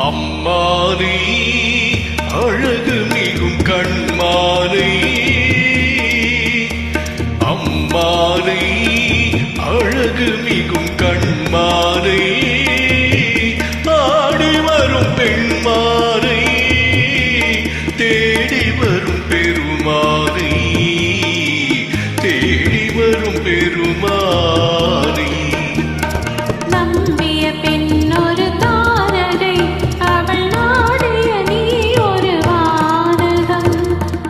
அம்மானை அழகு மிகும் கண்மானை அம்மானை அழகு மிகும் கண்மானை ஆடி வரும் பெண்மானை தேடி வரும் பெருமானை தேடி வரும் பெருமானை நம்பிய பெண்ணொரு தாரகை அவள் நாடிய நீ ஒரு வானகம்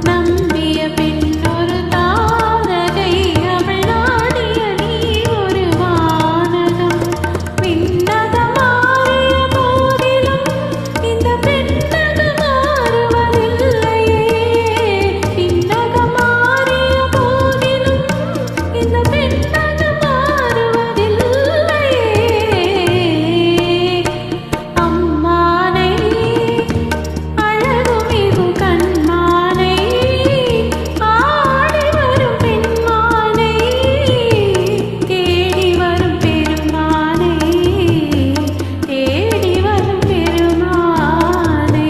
நம்பிய பெண்ணொரு தாரகை அவள் நாடிய நீ ஒரு வானகம் விண்ணகம் மாறிய போதிலும் இந்த பெண்ணகம் மாறுவதில்லையே விண்ணகம் மாறிய போதிலும் இந்த பெண்ணகம் மாறுவதில்லையே அம்மானை அழகுமிகு கண்மானை ஆடி வரும் பெண்மானை தேடி வரும் பெருமானை தேடி வரும் பெருமானை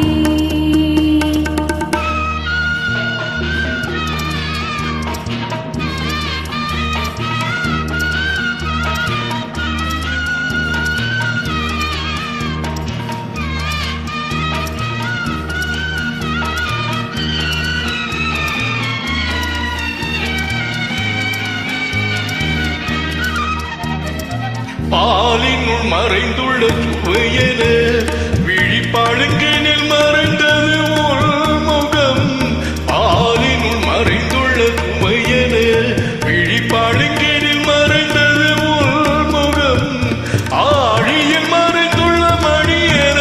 பாலினுள் மறைந்துள்ள சுவையென விழிப்பாளுங்கினில் மறைந்தது உள்முகம் பாலினுள் மறைந்துள்ள சுவையென விழிப்பாளுங்கினில் மறைந்தது உள்முகம் ஆழியில் மறைந்துள்ள மணியென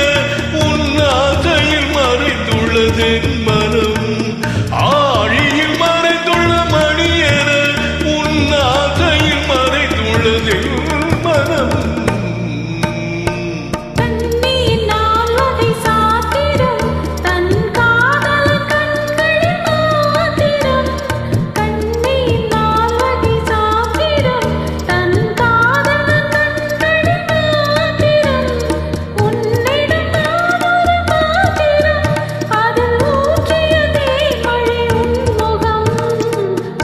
உன் ஆசையில் மறைந்துள்ளதென் மனம் ஆழியில் மறைந்துள்ள மணியென உன் ஆசையில் மறைந்துள்ளதென் மனம் கண்ணியின் நால்வகை சாத்திரம் தன் காதல் கண்களில் மாத்திரம் கண்ணியின் நால்வகை சாத்திரம் தன் காதல் கண்களில் மாத்திரம் உன்னிடம் நான் ஒரு பாத்திரம் அதில் ஊற்றிய தேன்மழை உன்முகம்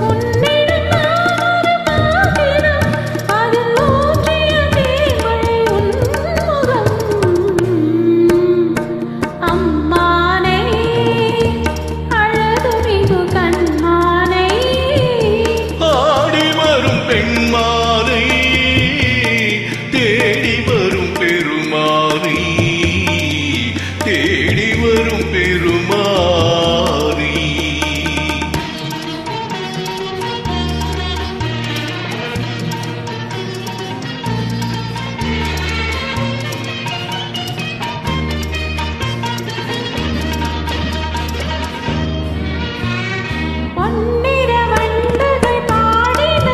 உன்னிடம் நான் ஒரு பாத்திரம் அதில் ஊற்றிய தேன்மழை உன்முகம் அம்மானை அழகுமிகு கண்மானை ஆடி வரும் பெண்மானை தேடி வரும் பெருமானை தேடி வரும் பெருமானை பொன்னிற வண்டுகள் பாடின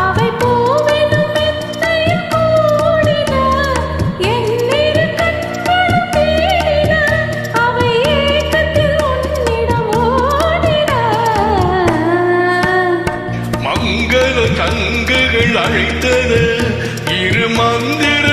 அவை பூவெனும் மெத்தையில் கூடின எண்ணிரு கண்களும் தேடின அவை ஏக்கத்தில் உன்னிடம் ஓடின மங்கள சங்குகள் அழைத்தன இரு மந்திர